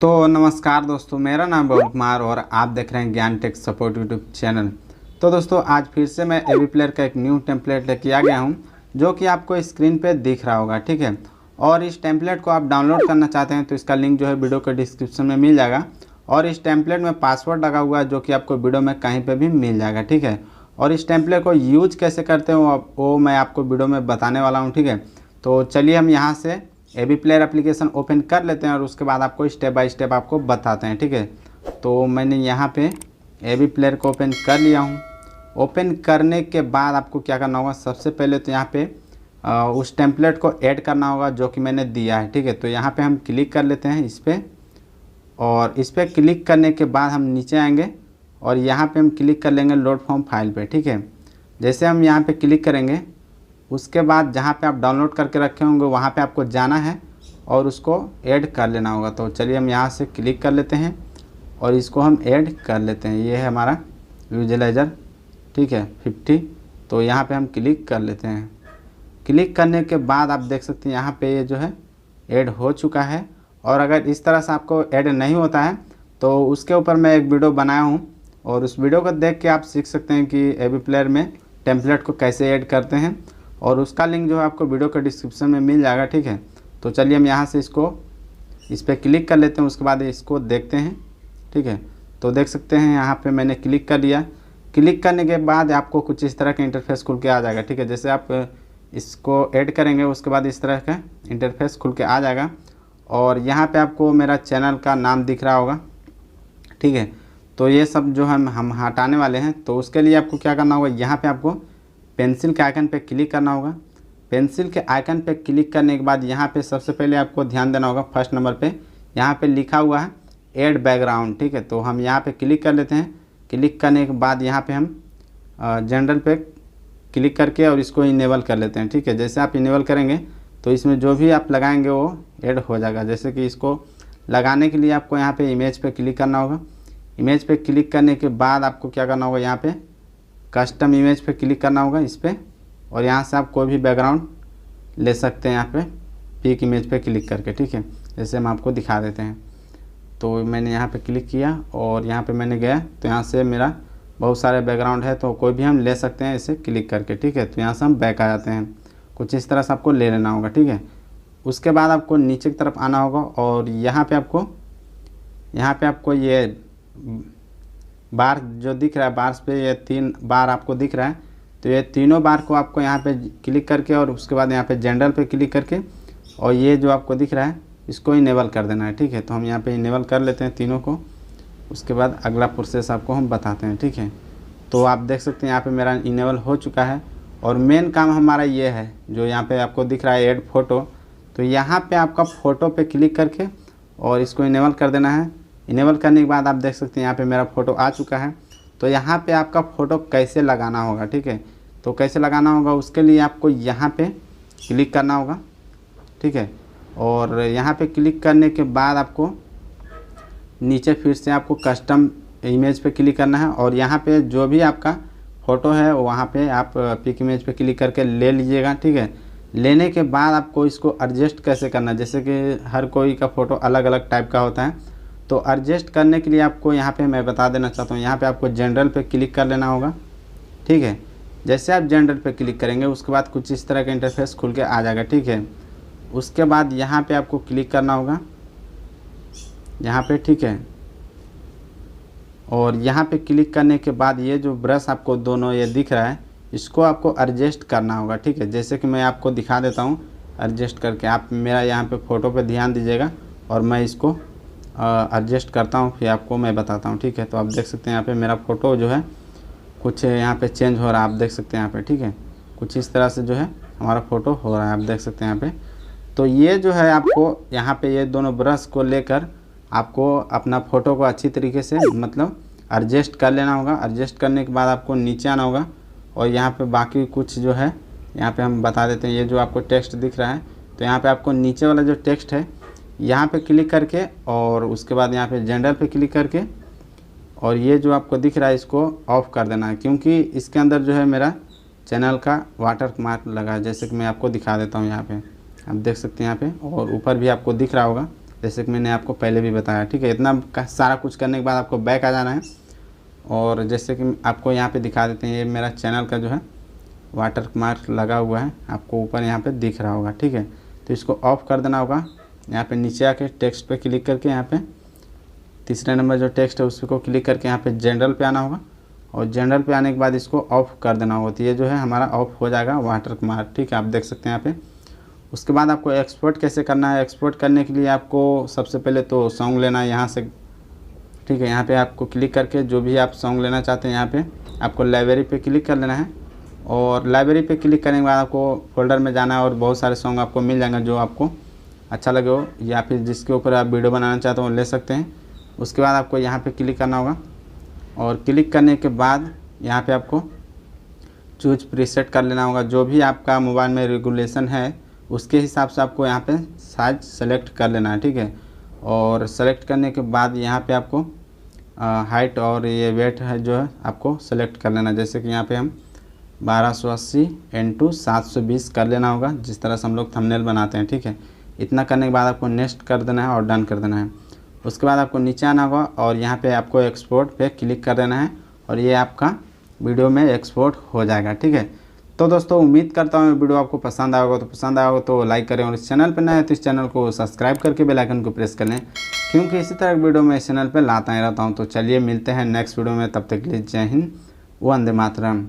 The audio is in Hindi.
तो नमस्कार दोस्तों, मेरा नाम है कुमार और आप देख रहे हैं ज्ञान टेक सपोर्ट यूट्यूब चैनल। तो दोस्तों आज फिर से मैं एवी प्लेयर का एक न्यू टेम्पलेट लेके आ गया हूं, जो कि आपको स्क्रीन पे दिख रहा होगा, ठीक है। और इस टेम्पलेट को आप डाउनलोड करना चाहते हैं तो इसका लिंक जो है वीडियो के डिस्क्रिप्शन में मिल जाएगा। और इस टेम्पलेट में पासवर्ड लगा हुआ है जो कि आपको वीडियो में कहीं पर भी मिल जाएगा, ठीक है। और इस टेम्पलेट को यूज कैसे करते हैं वो मैं आपको वीडियो में बताने वाला हूँ, ठीक है। तो चलिए हम यहाँ से एवी प्लेयर एप्लीकेशन ओपन कर लेते हैं और उसके बाद आपको स्टेप बाय स्टेप आपको बताते हैं, ठीक है। तो मैंने यहाँ पे एवी प्लेयर को ओपन कर लिया हूँ। ओपन करने के बाद आपको क्या करना होगा, सबसे पहले तो यहाँ पे उस टेम्पलेट को ऐड करना होगा जो कि मैंने दिया है, ठीक है। तो यहाँ पे हम क्लिक कर लेते हैं इस पर, और इस पर क्लिक करने के बाद हम नीचे आएंगे और यहाँ पे हम क्लिक कर लेंगे लोड फ्रॉम फाइल पे, ठीक है। जैसे हम यहाँ पे क्लिक करेंगे उसके बाद जहाँ पे आप डाउनलोड करके रखे होंगे वहाँ पे आपको जाना है और उसको ऐड कर लेना होगा। तो चलिए हम यहाँ से क्लिक कर लेते हैं और इसको हम ऐड कर लेते हैं। ये है हमारा विजुअलाइजर, ठीक है, 50। तो यहाँ पे हम क्लिक कर लेते हैं। क्लिक करने के बाद आप देख सकते हैं यहाँ पे ये जो है ऐड हो चुका है। और अगर इस तरह से आपको ऐड नहीं होता है तो उसके ऊपर मैं एक वीडियो बनाया हूँ और उस वीडियो को देख के आप सीख सकते हैं कि एवी प्लेयर में टेम्पलेट को कैसे ऐड करते हैं, और उसका लिंक जो है आपको वीडियो के डिस्क्रिप्शन में मिल जाएगा, ठीक है। तो चलिए हम यहाँ से इस पर क्लिक कर लेते हैं, उसके बाद इसको देखते हैं, ठीक है। तो देख सकते हैं यहाँ पे मैंने क्लिक कर लिया। क्लिक करने के बाद आपको कुछ इस तरह का इंटरफेस खुल के आ जाएगा, ठीक है। जैसे आप इसको ऐड करेंगे उसके बाद इस तरह का इंटरफेस खुल के आ जाएगा और यहाँ पर आपको मेरा चैनल का नाम दिख रहा होगा, ठीक है। तो ये सब जो हम हटाने वाले हैं, तो उसके लिए आपको क्या करना होगा, यहाँ पर आपको पेंसिल के आइकन पे क्लिक करना होगा। पेंसिल के आइकन पे क्लिक करने के बाद यहाँ पे सबसे पहले आपको ध्यान देना होगा फर्स्ट नंबर पे यहाँ पे लिखा हुआ है ऐड बैकग्राउंड, ठीक है। तो हम यहाँ पे क्लिक कर लेते हैं। क्लिक करने के बाद यहाँ पे हम जनरल पे क्लिक करके और इसको इनेबल कर लेते हैं, ठीक है। जैसे आप इनेबल करेंगे तो इसमें जो भी आप लगाएंगे वो ऐड हो जाएगा। जैसे कि इसको लगाने के लिए आपको यहाँ पर इमेज पर क्लिक करना होगा। इमेज पर क्लिक करने के बाद आपको क्या करना होगा, यहाँ पर कस्टम इमेज पे क्लिक करना होगा इस पर, और यहाँ से आप कोई भी बैकग्राउंड ले सकते हैं यहाँ पे पिक इमेज पे क्लिक करके, ठीक है। जैसे हम आपको दिखा देते हैं। तो मैंने यहाँ पे क्लिक किया और यहाँ पे मैंने गया तो यहाँ से मेरा बहुत सारे बैकग्राउंड है, तो कोई भी हम ले सकते हैं इसे क्लिक करके, ठीक है। तो यहाँ से हम बैक आ जाते हैं। कुछ इस तरह से आपको ले लेना होगा, ठीक है। उसके बाद आपको नीचे की तरफ आना होगा और यहाँ पर आपको ये बार जो दिख रहा है, बार्स पे ये 3 बार आपको दिख रहा है। तो ये तीनों बार को आपको यहाँ पे क्लिक करके और उसके बाद यहाँ पे जनरल पे क्लिक करके और ये जो आपको दिख रहा है इसको इनेबल कर देना है, ठीक है। तो हम यहाँ पे इनेबल कर लेते हैं तीनों को। उसके बाद अगला प्रोसेस आपको हम बताते हैं, ठीक है। तो आप देख सकते हैं यहाँ पर मेरा इनेबल हो चुका है और मेन काम हमारा ये है जो यहाँ पर आपको दिख रहा है ऐड फ़ोटो। तो यहाँ पर आपका फ़ोटो पर क्लिक करके और इसको इनेबल कर देना है। इनेबल करने के बाद आप देख सकते हैं यहाँ पे मेरा फ़ोटो आ चुका है। तो यहाँ पे आपका फ़ोटो कैसे लगाना होगा, ठीक है। तो कैसे लगाना होगा उसके लिए आपको यहाँ पे क्लिक करना होगा, ठीक है। और यहाँ पे क्लिक करने के बाद आपको नीचे फिर से आपको कस्टम इमेज पे क्लिक करना है और यहाँ पे जो भी आपका फ़ोटो है वहाँ पे आप पिक इमेज पे क्लिक करके ले लीजिएगा, ठीक है। लेने के बाद आपको इसको एडजस्ट कैसे करना है, जैसे कि हर कोई का फ़ोटो अलग अलग टाइप का होता है। तो एडजस्ट करने के लिए आपको यहाँ पे मैं बता देना चाहता हूँ, यहाँ पे आपको जनरल पे क्लिक कर लेना होगा, ठीक है। जैसे आप जनरल पे क्लिक करेंगे उसके बाद कुछ इस तरह का इंटरफेस खुल के आ जाएगा, ठीक है। उसके बाद यहाँ पे आपको क्लिक करना होगा यहाँ पे, ठीक है। और यहाँ पे क्लिक करने के बाद ये जो ब्रश आपको दोनों ये दिख रहा है इसको आपको एडजस्ट करना होगा, ठीक है। जैसे कि मैं आपको दिखा देता हूँ एडजस्ट करके। आप मेरा यहाँ पे फ़ोटो पे ध्यान दीजिएगा और मैं इसको एडजस्ट करता हूँ, फिर आपको मैं बताता हूँ, ठीक है। तो आप देख सकते हैं यहाँ पे मेरा फ़ोटो जो है कुछ यहाँ पे चेंज हो रहा है, आप देख सकते हैं यहाँ पे, ठीक है। कुछ इस तरह से जो है हमारा फ़ोटो हो रहा है, आप देख सकते हैं यहाँ पे। तो ये जो है आपको यहाँ पे ये दोनों ब्रश को लेकर आपको अपना फ़ोटो को अच्छी तरीके से मतलब एडजस्ट कर लेना होगा। एडजस्ट करने के बाद आपको नीचे आना होगा और यहाँ पर बाकी कुछ जो है यहाँ पर हम बता देते हैं। ये जो आपको टेक्स्ट दिख रहा है तो यहाँ पर आपको नीचे वाला जो टेक्स्ट है यहाँ पे क्लिक करके और उसके बाद यहाँ पे जनरल पे क्लिक करके और ये जो आपको दिख रहा है इसको ऑफ़ कर देना है, क्योंकि इसके अंदर जो है मेरा चैनल का वाटर मार्क लगा है। जैसे कि मैं आपको दिखा देता हूँ, यहाँ पे आप देख सकते हैं यहाँ पे, और ऊपर भी आपको दिख रहा होगा जैसे कि मैंने आपको पहले भी बताया। ठीक है, इतना सारा कुछ करने के बाद आपको बैक आ जाना है और जैसे कि आपको यहाँ पे दिखा देते हैं, ये मेरा चैनल का जो है वाटर मार्क लगा हुआ है, आपको ऊपर यहाँ पे दिख रहा होगा। ठीक है, तो इसको ऑफ़ कर देना होगा। यहाँ पे नीचे आके टेक्स्ट पे क्लिक करके यहाँ पे तीसरे नंबर जो टेक्स्ट है उसको क्लिक करके यहाँ पे जनरल पे आना होगा और जनरल पे आने के बाद इसको ऑफ़ कर देना होगा। तो ये जो है हमारा ऑफ़ हो जाएगा वाटर मार्क। ठीक है, आप देख सकते हैं यहाँ पे। उसके बाद आपको एक्सपोर्ट कैसे करना है, एक्सपोर्ट करने के लिए आपको सबसे पहले तो सॉन्ग लेना है यहाँ से। ठीक है, यहाँ पे आपको क्लिक करके जो भी आप सॉन्ग लेना चाहते हैं यहाँ पे आपको लाइब्रेरी पे क्लिक कर लेना है और लाइब्रेरी पे क्लिक करने के बाद आपको फोल्डर में जाना है और बहुत सारे सॉन्ग आपको मिल जाएंगे जो आपको अच्छा लगे हो या फिर जिसके ऊपर आप वीडियो बनाना चाहते हो ले सकते हैं। उसके बाद आपको यहाँ पे क्लिक करना होगा और क्लिक करने के बाद यहाँ पे आपको चूज प्रीसेट कर लेना होगा। जो भी आपका मोबाइल में रेगुलेशन है उसके हिसाब से आपको यहाँ पे साइज सेलेक्ट कर लेना है। ठीक है, और सेलेक्ट करने के बाद यहाँ पे आपको हाइट और ये वेट है जो है आपको सेलेक्ट कर लेना है। जैसे कि यहाँ पे हम 1280x720 कर लेना होगा, जिस तरह से हम लोग थंबनेल बनाते हैं। ठीक है, इतना करने के बाद आपको नेक्स्ट कर देना है और डन कर देना है। उसके बाद आपको नीचे आना होगा और यहाँ पे आपको एक्सपोर्ट पे क्लिक कर देना है और ये आपका वीडियो में एक्सपोर्ट हो जाएगा। ठीक है, तो दोस्तों उम्मीद करता हूँ वीडियो आपको पसंद आया होगा। तो पसंद आया होगा तो लाइक करें और इस चैनल पर नए हैं तो इस चैनल को सब्सक्राइब करके बेल आइकन को प्रेस कर लें, क्योंकि इसी तरह की वीडियो मैं इस चैनल पर लाता ही रहता हूँ। तो चलिए मिलते हैं नेक्स्ट वीडियो में, तब तक के लिए जय हिंद, वंदे मातरम।